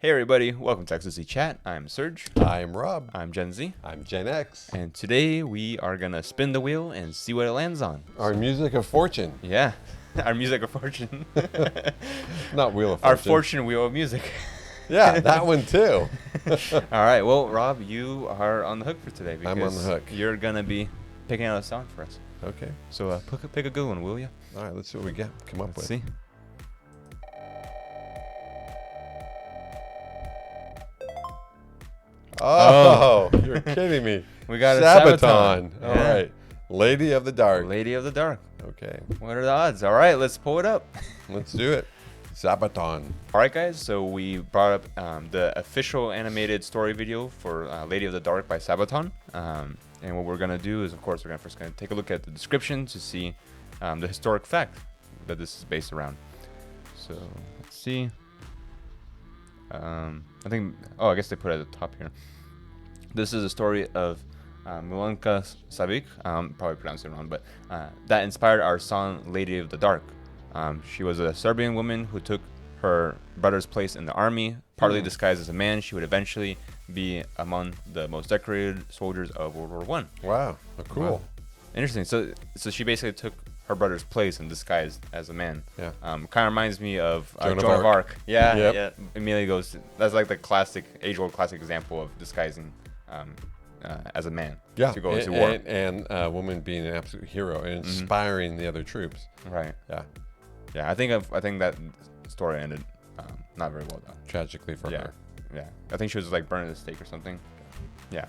Hey everybody, welcome to XZ Chat. I'm Serge. I'm Rob. I'm Gen Z. I'm Gen X. And today we are gonna spin the wheel and see what it lands on. Our music of fortune. Yeah, our music of fortune. Not wheel of fortune. Our fortune wheel of music. Yeah, that one too. All right, well, Rob, you are on the hook for today because I'm on the hook. You're gonna be picking out a song for us. Okay. So pick a good one, will you? All right, let's see what we come up with. See. Oh, you're kidding me. We got Sabaton. a Sabaton. All right. Lady of the Dark. Lady of the Dark. Okay. What are the odds? All right, let's pull it up. Let's do it. Sabaton. All right, guys. So we brought up the official animated story video for Lady of the Dark by Sabaton. And what we're gonna do is, of course, we're first gonna take a look at the description to see the historic fact that this is based around. So let's see. I think. Oh, I guess they put it at the top here. This is a story of Milanka Savic. Probably pronounced it wrong, but that inspired our song "Lady of the Dark." She was a Serbian woman who took her brother's place in the army, partly disguised as a man. She would eventually be among the most decorated soldiers of World War I. Wow. Oh, cool. Wow. Interesting. So she basically took her brother's place and disguised as a man. Yeah. Kind of reminds me of Joan of of Arc. Yeah. Yep. Yeah. Immediately goes. That's like the classic, age-old classic example of disguising as a man. Yeah. To go into war. And a woman being an absolute hero and inspiring the other troops. Right. Yeah. Yeah. I think that story ended not very well though. Tragically for her. Yeah. I think she was like burned at the stake or something. Yeah.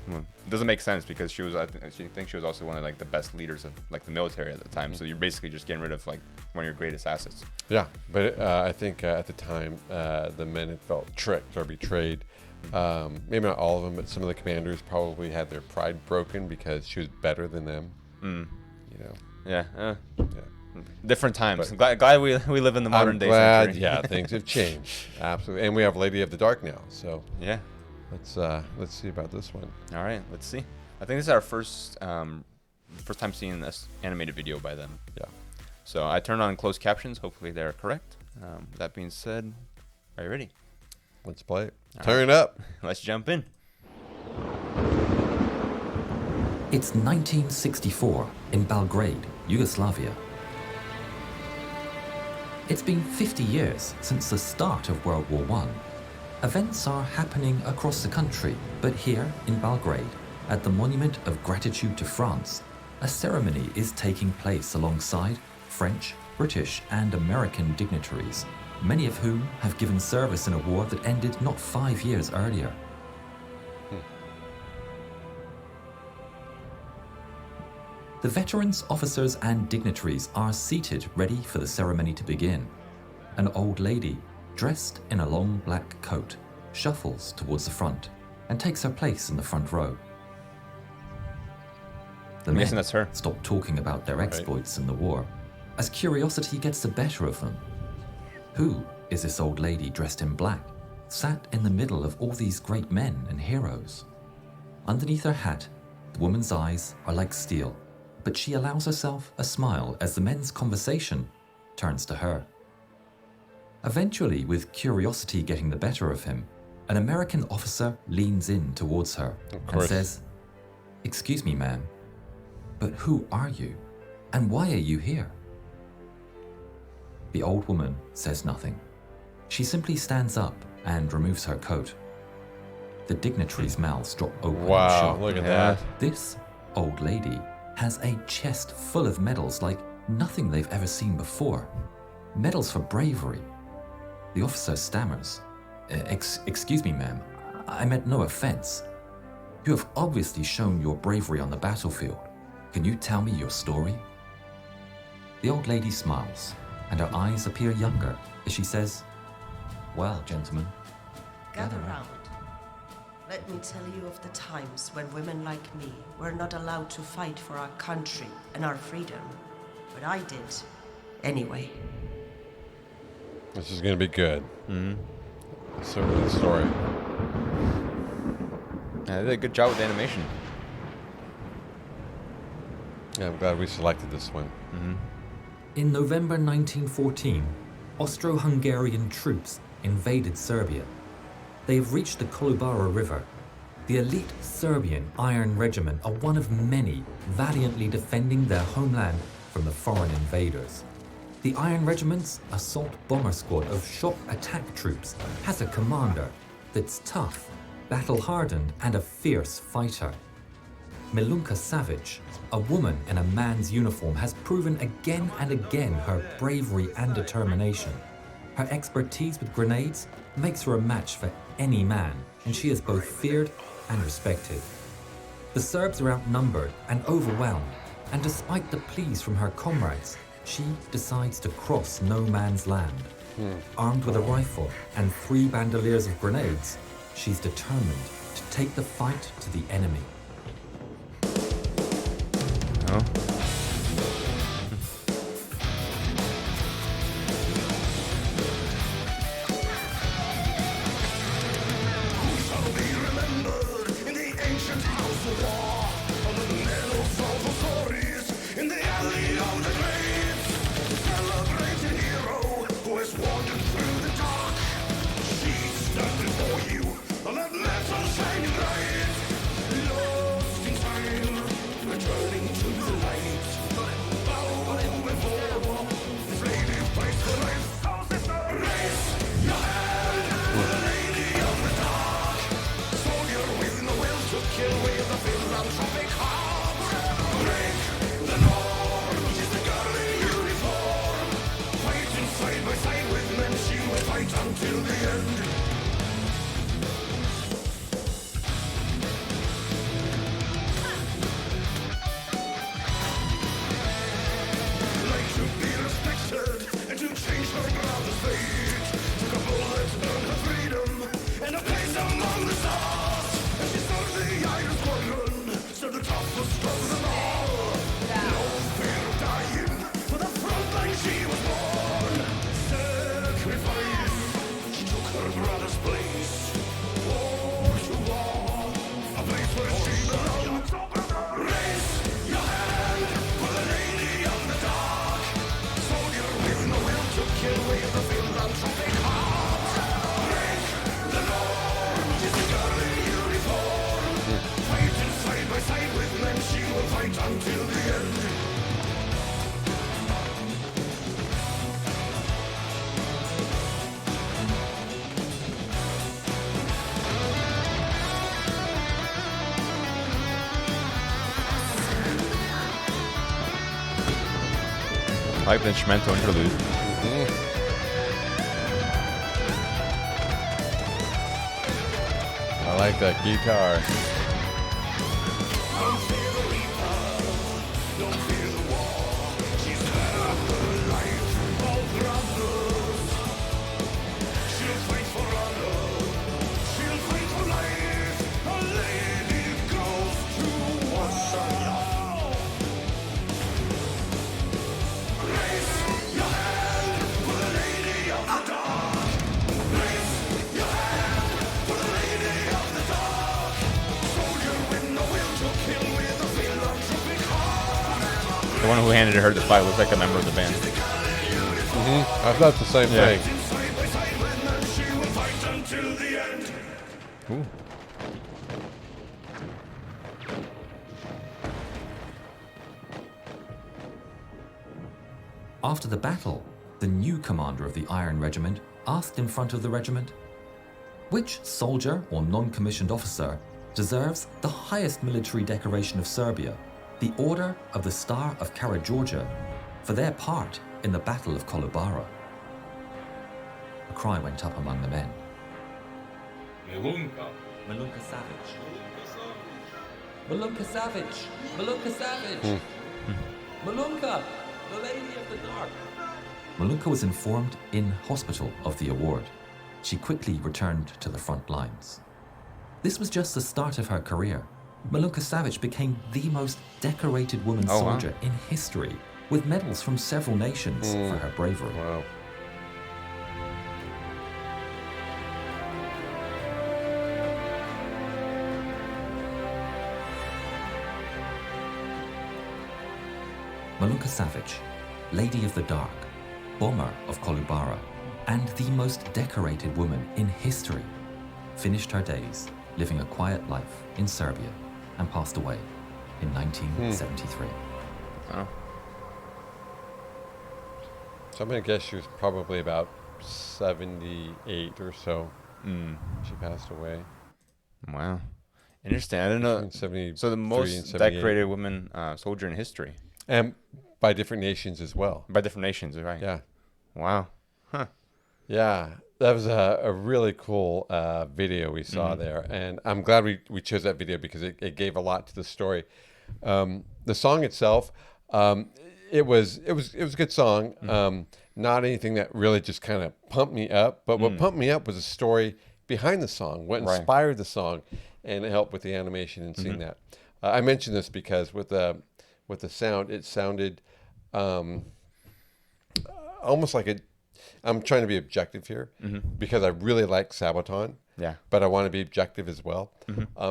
It doesn't make sense because she was. I think she was also one of like the best leaders of like the military at the time. So you're basically just getting rid of like one of your greatest assets. Yeah, but I think at the time the men had felt tricked or betrayed. Maybe not all of them, but some of the commanders probably had their pride broken because she was better than them. You know. Yeah. Yeah. Different times. But glad we live in the modern day century. Yeah, things have changed. Absolutely, and we have Lady of the Dark now. So yeah. Let's see about this one. All right, let's see. I think this is our first time seeing this animated video by them. Yeah. So I turned on closed captions. Hopefully they're correct. That being said, are you ready? Let's play it. All Turn it up. Let's jump in. It's 1964 in Belgrade, Yugoslavia. It's been 50 years since the start of World War I. Events are happening across the country, but here in Belgrade, at the Monument of Gratitude to France, a ceremony is taking place alongside French, British, and American dignitaries, many of whom have given service in a war that ended not 5 years earlier. The veterans, officers, and dignitaries are seated ready for the ceremony to begin. An old lady, dressed in a long black coat, shuffles towards the front and takes her place in the front row. The I'm guessing men that's her. stop talking about their exploits in the war, as curiosity gets the better of them. Who is this old lady dressed in black, sat in the middle of all these great men and heroes? Underneath her hat, the woman's eyes are like steel, but she allows herself a smile as the men's conversation turns to her. Eventually, with curiosity getting the better of him, an American officer leans in towards her and says, "Excuse me, ma'am, but who are you? And why are you here?" The old woman says nothing. She simply stands up and removes her coat. The dignitaries' mouths drop open in Wow, shock. look at that. This old lady has a chest full of medals like nothing they've ever seen before. Medals for bravery. The officer stammers. Excuse me, ma'am. I meant no offense. You have obviously shown your bravery on the battlefield. Can you tell me your story?" The old lady smiles, and her eyes appear younger as she says, "Well, gentlemen, Gather round. Let me tell you of the times when women like me were not allowed to fight for our country and our freedom. But I did. Anyway. This is gonna be good. So good story. Yeah, they did a good job with the animation. Yeah, I'm glad we selected this one. In November 1914, Austro-Hungarian troops invaded Serbia They have reached the Kolubara River. The elite Serbian Iron Regiment are one of many valiantly defending their homeland from the foreign invaders. The Iron Regiment's assault bomber squad of shock attack troops has a commander that's tough, battle-hardened, and a fierce fighter. Milunka Savic, a woman in a man's uniform, has proven again and again her bravery and determination. Her expertise with grenades makes her a match for any man, and she is both feared and respected. The Serbs are outnumbered and overwhelmed, and despite the pleas from her comrades, she decides to cross no man's land. Armed with a rifle and 3 bandoliers of grenades, she's determined to take the fight to the enemy. Oh. I like the instrumental interlude. I like that guitar. The one who handed her the flag looks like a member of the band. I thought the same thing. Ooh. After the battle, the new commander of the Iron Regiment asked in front of the regiment, "Which soldier or non-commissioned officer deserves the highest military decoration of Serbia, the Order of the Star of Karađorđe, for their part in the Battle of Kolubara?" A cry went up among the men. Milunka. Milunka Savic. Milunka Savic. Milunka Savic. Milunka, the Lady of the Dark. Milunka was informed in hospital of the award. She quickly returned to the front lines. This was just the start of her career. Milunka Savic became the most decorated woman soldier in history, with medals from several nations for her bravery. Wow. Milunka Savic, Lady of the Dark, bomber of Kolubara, and the most decorated woman in history. finished her days living a quiet life in Serbia and passed away in 1973. Oh. So I'm going to guess she was probably about 78 or so. She passed away. Wow. Interesting. I didn't know. Between 73 So the and most 78. decorated woman soldier in history. And by different nations as well. By different nations, right? Yeah. Wow. Huh. Yeah. That was a really cool video we saw there. And I'm glad we chose that video because it gave a lot to the story. The song itself, it was a good song. Not anything that really just kind of pumped me up. But what pumped me up was a story behind the song, what inspired the song, and it helped with the animation and seeing that. I mentioned this because with the sound, it sounded almost like it. I'm trying to be objective here because I really like Sabaton. Yeah. But I want to be objective as well.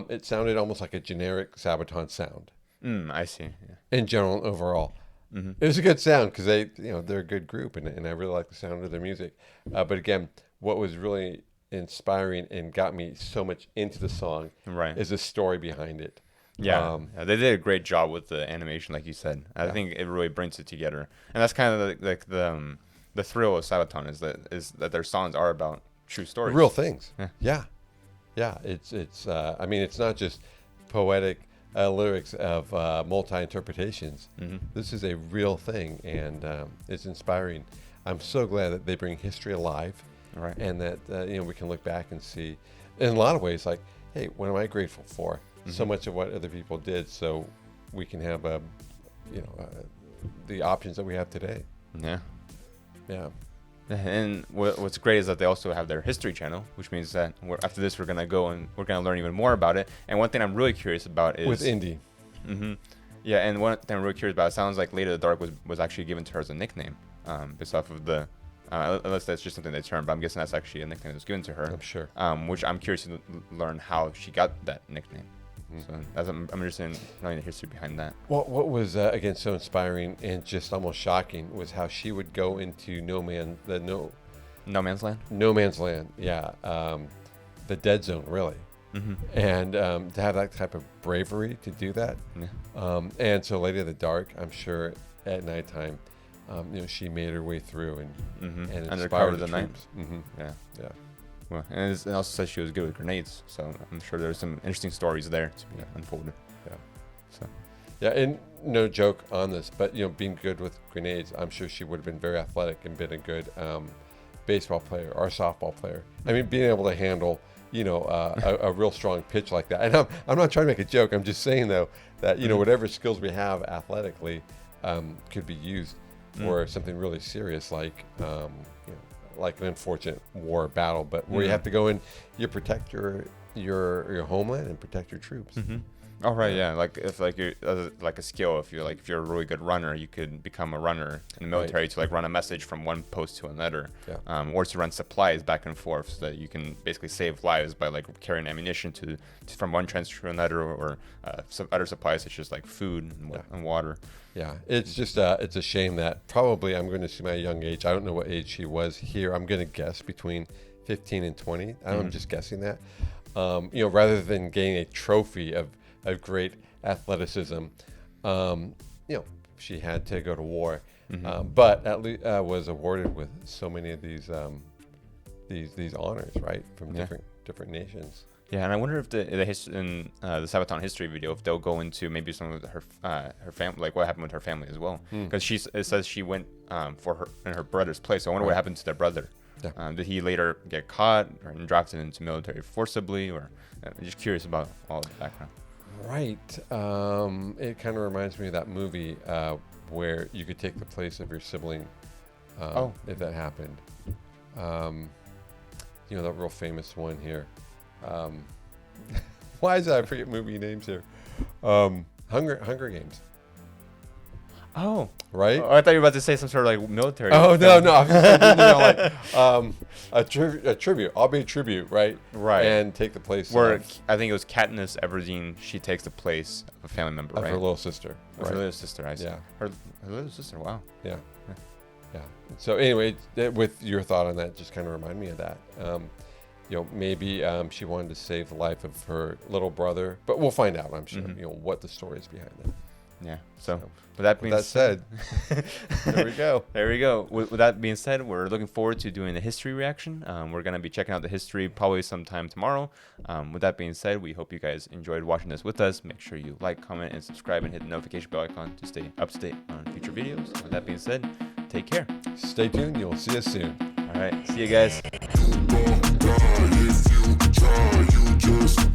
It sounded almost like a generic Sabaton sound. I see. Yeah. In general and overall. It was a good sound because they're a good group and I really like the sound of their music. But again, what was really inspiring and got me so much into the song is the story behind it. Yeah, they did a great job with the animation, like you said. I think it really brings it together, and that's kind of like the thrill of Sabaton is that their songs are about true stories, Real things. Yeah. Yeah. It's I mean, it's not just poetic lyrics of multi-interpretations. This is a real thing, and it's inspiring. I'm so glad that they bring history alive, and that we can look back and see, in a lot of ways, like, hey, what am I grateful for? So much of what other people did, so we can have the options that we have today. Yeah. And what's great is that they also have their history channel, which means that after this we're gonna go and we're gonna learn even more about it. And one thing I'm really curious about is with Indy. Yeah, and one thing I'm really curious about, it sounds like Lady of the Dark was actually given to her as a nickname, based off of the unless that's just something they termed, but I'm guessing that's actually a nickname that was given to her. I'm sure. Which I'm curious to learn how she got that nickname. So I'm interested in knowing the history behind that. What was again so inspiring and just almost shocking was how she would go into no man's land. Yeah, the dead zone, really. And to have that type of bravery to do that. And so Lady of the Dark, I'm sure at nighttime, she made her way through and inspired the troops. Yeah. Well, and it also says she was good with grenades, so I'm sure there's some interesting stories there to be unfolded. Yeah, and no joke on this, but being good with grenades, I'm sure she would have been very athletic and been a good baseball player or softball player. I mean, being able to handle a real strong pitch like that. And I'm not trying to make a joke. I'm just saying though that whatever skills we have athletically could be used for something really serious like an unfortunate war battle, but where you have to go in, you protect your homeland and protect your troops. Oh right, yeah. Like if you're like a skill, if you're a really good runner, you could become a runner in the military to run a message from one post to another, or to run supplies back and forth, so that you can basically save lives by carrying ammunition from one trench to another, or some other supplies such as food and water. Yeah, it's just it's a shame that probably I'm going to see my young age. I don't know what age she was here. I'm going to guess between 15 and 20. I'm just guessing that. Rather than getting a trophy of great athleticism, she had to go to war, but at least was awarded with so many of these honors, right, from different nations. Yeah, and I wonder if the Sabaton history video, if they'll go into maybe some of her family, like what happened with her family as well, because it says she went in her brother's place. So I wonder what happened to their brother. Yeah. Did he later get caught or drafted into military forcibly, or I'm just curious about all the background. Right. It kind of reminds me of that movie where you could take the place of your sibling if that happened. That real famous one here. Why is that? I forget movie names here. Hunger Games. Oh. Right? Oh, I thought you were about to say some sort of military. Oh, no. I was just thinking a tribute. I'll be a tribute, right? Right. And take the place where I think it was Katniss Everdeen. She takes the place of a family member, of right? her little sister. Of her little sister, I see. Yeah. Her little sister, wow. Yeah. So anyway, with your thought on that, just kind of remind me of that. maybe she wanted to save the life of her little brother, but we'll find out, I'm sure, what the story is behind it. Yeah. So with that being said, there we go. There we go. With that being said, we're looking forward to doing the history reaction. We're going to be checking out the history probably sometime tomorrow. With that being said, we hope you guys enjoyed watching this with us. Make sure you like, comment, and subscribe, and hit the notification bell icon to stay up to date on future videos. With that being said, take care. Stay tuned. You'll see us soon. All right. See you guys. You just